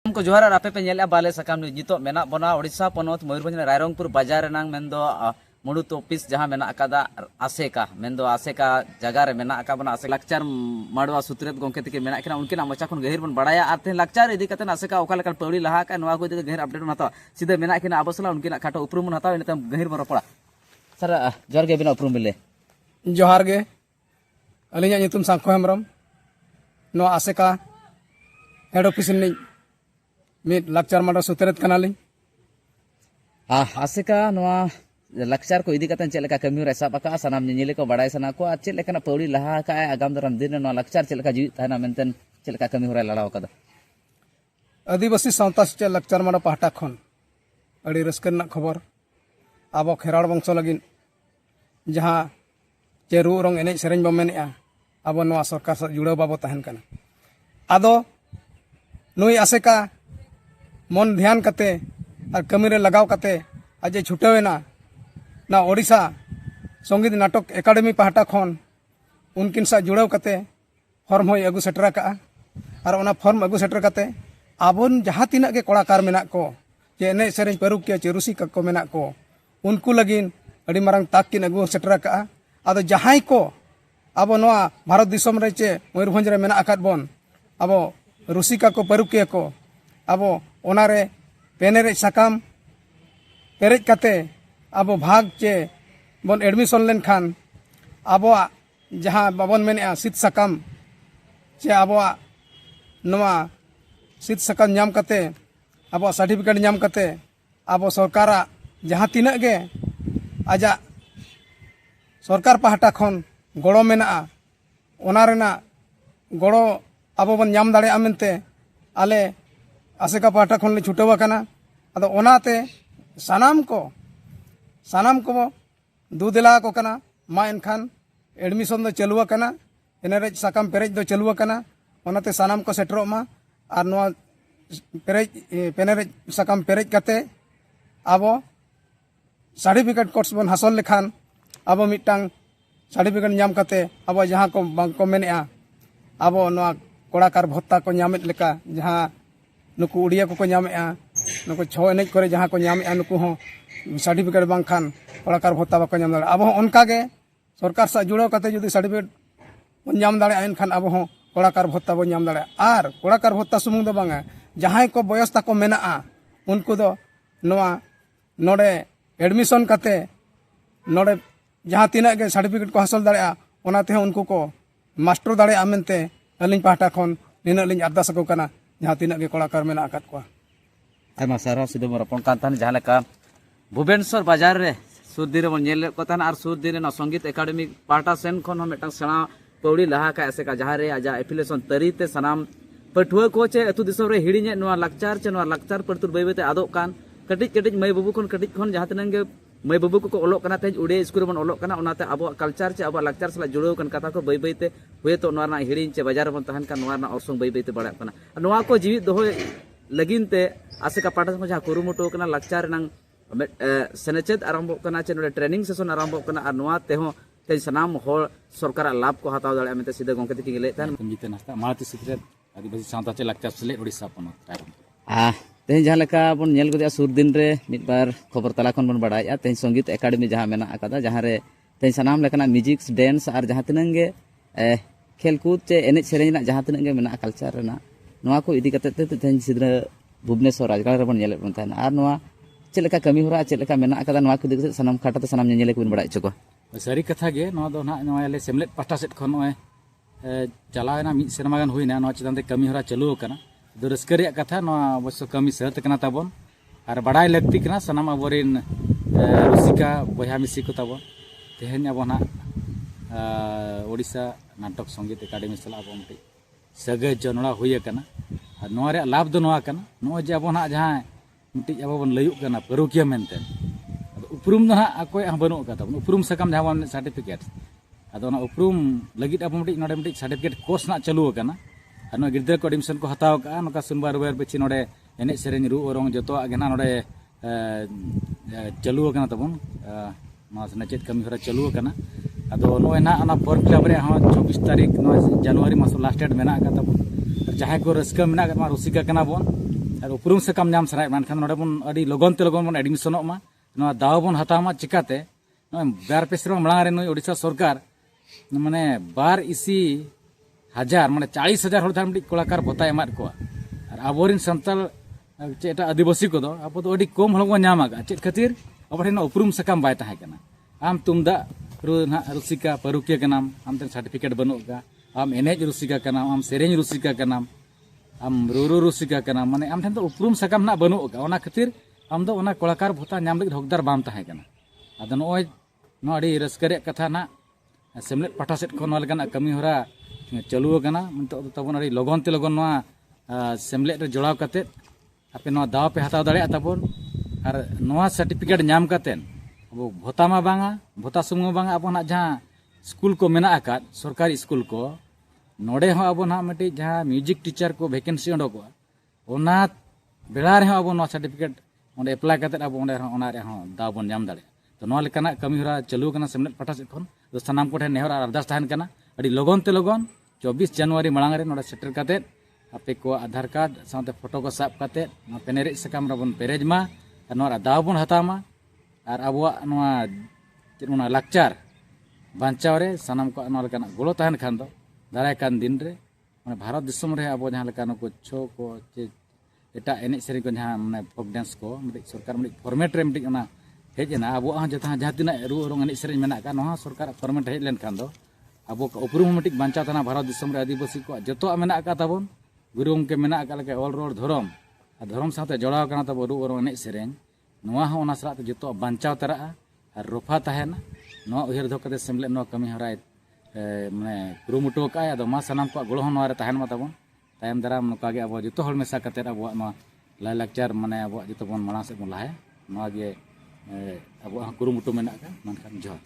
को जोहार और आपे पे नेले बाले सकाम नितो मेना बना ओडिशा पनोत मयूरभंज रायरंगपुर बाजार रेनांग मेंदो मुड़ुत ऑफिस जहां मेना अकादा आसेका मेंदो आसेका जगह रे मेना अका बना आसे लक्चर माडवा सुत्रेत गोंके तके मेना किना उनकिना मचा खन गहिर बन बड़ाया आर ते लक्चर इदी कते आसेका ओका लेकन पौड़ी लहा का नवा को इदी गहिर अपडेट बन हता सीधे मेना किना अबसला उनकिना खाटो उपरुम बन हता इनते गहिर बन रपड़ा सर जोर के बिना उपरुम मिले जोहार गे अलिया नितुम सांखो हेमरम नो आसेका हेड ऑफिस नि मिट लक्चर माडवा सुत्रेत कनालिं आसेका नवा लक्चर को इदी कतन चेलका कमी रे सब का सनाम निले को बड़ाई सना को चेलका पौड़ी लहा का आगाम दरम दिन नवा लक्चर चेलका जीवित थाना मेंतन चेलका कमी हो लड़ाव कदा आदिवासी सावता से लक्चर माडवा पाहटा खन अड़ी रस्कर ना खबर आबो खेराड़ वंश लगिन जहां चे रू रंग एने सेरेंज बो मेनेआ आबो नवा सरकार से जुड़ाव बाबो तहन कना आदो नुई आसेका मन ध्यान कते और कमी रे लगाव कते आज छुटेना ना ओडिशा संगीत नाटक एकाडेमी पाहटा खन उनकिन सा जुड़ाव कते फॉर्म होय अगु सेटर का और ओना फॉर्म अगु सेटर कते आबोन जहां तिना के कलाकार मेना को जे एने सेरेंज परुक के चेरुसी को मेना को उनको लगिन अड़ी मारंग ताक किन अगु सेटर का आदो जहां को आबो नवा भारत दिसम रे चे मयूरभंज रे मेना अकाद बोन आबो रुसिका को परुक को आबो ओनारे पेनेरे साकाम पेरेज कते आबो भाग चे बन एडमिशन लेन खान आबो जहां बाबन मेने सीट साकाम चे आबो नवा सीट साकाम नाम कते आबो सर्टिफिकेट नाम कते आबो सरकार जहां तिना गे आजा सरकार पाहटा खन गड़ो मेना ओना रेना गड़ो आबो बन नाम दाड़े मेनते आले आसेका पाहटा खन ले छुटवा कना अदो ओनाते सानाम को दूदिला को कना मा एनखान एडमिशन दो चलुआ कना एनेरेज साकाम पेरेज दो चलुआ कना ओनाते सानाम को सेटरो मा आर नवा पेरेज पेनेरेज साकाम पेरेज कते आबो सर्टिफिकेट कोर्स बन हासिल लेखान आबो मिटांग सर्टिफिकेट नाम कते आबो जहां को बांग को मेनेआ आबो नवा कोड़ाकार भत्ता को नामेत लेका जहां नुकु उड़िया को नामेआ नुकु छो एनेज करे जहां को नामेआ नुकु हो सर्टिफिकेट बांग खान कोड़ाकार भत्ता बाको नाम दाड़े अब उनका के सरकार सा जुड़ो कते जुदी सर्टिफिकेट बन नाम दाड़े एनखान अब हो कोड़ाकार भत्ता बन नाम दाड़े आर कोड़ाकार भत्ता सुमुंग दो बांगा जहां को बयस ताको मेनाआ उनको दो नवा नोडे एडमिशन कते नोडे जहां तिना के सर्टिफिकेट को हासिल दाड़े ओनाते उनको को मास्टर दाड़े आमेनते अलिंग पाहटा खन निना लिंग अरदास को कना जहां तिना के कोड़ाकार मेना आकात को आयमा सारा सिदो मरपन कांतान जहां लेका भुवनेश्वर बाजार रे सुरदीरे बन नेल को तान आर सुरदीरे ना संगीत एकाडेमी पाटा सेन खन मिटन सेना पौड़ी लहा का ऐसे का जहां रे आजा एफिलेशन तरीते सनाम पठुआ को चे अतु दिसम रे हिड़िने नवा लक्चर चे नवा लक्चर परतुर बैबते आदोक कान कटिज कटिज मई बाबू खन कटिज खन जहां तनन गे मई बाबू को ओलोक कना ते उड़े स्कूल बन ओलोक कना ओनाते आबो कल्चर चे आबो लक्चर सला जुड़ो कन कथा को बैबते हुए तो नवा ना हिड़िन चे बाजार बन तहन का नवा ना औसंग बैबते बड़ा कना नवा को जीवित दोहो लगिनते आसे का पाटा जहां कुरुमुटो कना लक्चर नंग सेनेचेद आरंभ कना चे नोडे ट्रेनिंग सेशन आरंभ कना आर नवा तेहो ते सनाम होल सरकार लाभ को हताव दाड़े मेते सीधे गोंके तिकी गेले तहन जीते नास्ता मालती सिक्रेट आदिवासी सावता चे लक्चर सेले ओडिशा पनोत तेज जहां लेका बन नेल गदिया सुर दिन रे मिद बार खबर तला खन बन बड़ाया तेज संगीत एकाडेमी जहां मेना अकादा जहां रे तेज सनाम लेकना म्यूजिक डांस और जहां तिनंगे खेलकूद चे एने सेरेंज ना जहां तिनंगे मेना कल्चर रेना नवा को इदी कते ते तेज सिद्रा भुवनेश्वर राजगढ़ रे बन नेल बन तहन आर नवा चेलका कमी होरा चेलका मेना अकादा नवा को दिग सनाम खाटा सनाम नेले को बन बड़ा चको सारी कथा गे नवा दो ना नवा ले सेमलेट पाटा सेट खन नय चलावना मिद सेरमा गान हुइना नवा चितान ते कमी होरा चालू कना दो रस्करिया कथा नवा अवश्य कमी सहत कना ताबन और बड़ाई लगती कना सनाम अबोरिन रुसिका बया मिसी को ताबन तेहन अब ना ओडिशा नाटक संगीत एकाडेमी सला अब मटे सगे जनोड़ा हुई कना और नवा रे लाभ दो नवा कना नो जे अब ना जहां मटे अब बन लयुक कना परुकिया मेनते उपरुम ना अकोय बनु कता उपरुम सकम जहां सर्टिफिकेट अदो ना उपरुम लगित अब मटे नोडे मटे सर्टिफिकेट कोर्स ना चालू कना और गिद्रा को एडमिशन को हताव का नका सुनबार रुबार पेची नोडे एने सेरेंज रू ओरंग जतो आगेना नोडे चालू कना तबन मा सनेचेत कमी हरा चालू कना अदो नोय ना अना फॉर्म फिलअप रे हा 24 तारीख नो जनवरी मास लास्ट डेट मेना का तबन जहां को रस्का मेना का रुसिका कना बोन और उपरुम सकम नाम सराय मानखान नोडे बन अडी लगन ते लगन बन एडमिशनोग मा नोआ दाव बन हताव मा चिकाते नोय बार पे सेरमा मांग रे नोय ओडिशा सरकार माने 12,000 माने 40,000 हर थान मिट कलाकार भत्ता एमाद कोआ और आबोरिन संताल चेटा आदिवासी को दो अब तो अडी कम हल बन नामागा चेत खातिर अब ठेन उपरुम सकम बाय ताहे कना आम तुमदा रु ना रुसिका परुकिया कनाम आम तेन सर्टिफिकेट बनुगा आम एनेज रुसिका कनाम आम सेरेंज रुसिका कनाम आम रुरु रुसिका कनाम माने आम ठेन तो उपरुम सकम ना बनुगा ओना खातिर आम दो ओना कलाकार भत्ता नाम लगिद हकदार बाम ताहे कना आदो नोय नो अडी रस्कर कथा ना सेमलेट पाठा सेट खन लगना कमी होरा चालू कना तो तबन अडी लगन ते लगन नोआ सेमलेट रे जोड़ाव कते आपे नोआ दाव पे हताव दाड़े ताबन और नोआ सर्टिफिकेट नाम कते अब भत्ता मा बांगा भत्ता सुमुंग बांगा अब ना जहां स्कूल को मेना आकाद सरकारी स्कूल को नोडे हो अब ना मटे जहां म्यूजिक टीचर को वैकेंसी ओडोको ओना बेला रे अब नोआ सर्टिफिकेट ओंडे अप्लाई कते अब ओंडे ओना रे हो दाव बन नाम दाड़े तो नोआ लेकाना कमी होरा चालू कना सेमलेट पाठा सेट खन तो सनाम को ठेन नेहर अरदास ताहन कना अडी लगन ते लगन 24 जनवरी मांग रे नोडे सेटर कते आपे को आधार कार्ड साथे फोटो को साब कते पेनेरे सकम रबन पेरेज मा और नोआ दाव बन हतामा और अबुआ नोआ चिना लाकचार बांचाव रे सनाम को नोआ लेकाना गोलो ताहन खान दो दाराय कान दिन रे माने भारत दिसम रे अब जहां लेकानो को छो को एटा एने सेरी को जहां माने फोक डांस को मिट सरकार मिट फॉर्मेट रे मिट ओना हेजना अब जहाँ तीना रू रंग एने सेरें मेना का नोहा सरकार फॉर्मेट हेज लेन खान दो अब उपरुम मिट बांचा तना भारत दिसम रे आदिवासी को जतो मेना का ताबन गुरु के मेना का लेके ऑल रोड धरम और धरम साथे जोड़ाव कना तब रू रंग एने सेरें नोहा हो ओना सरा जतो बांचाव तरा और रफा ताहेना नोआ उहर धो कते सेमले नोआ कमी हराय माने कुरुमुटो का आदो मा सनाम को गोलो नोआ रे ताहेन मा ताबन तायम दाराम नोका गे अब जतो हल मेसा कते अब नोआ लाय लाकचार माने अब जतो बन माना से बन लाहे नोआ गे अब कुरुमुटो मेना का मानखान जोहार।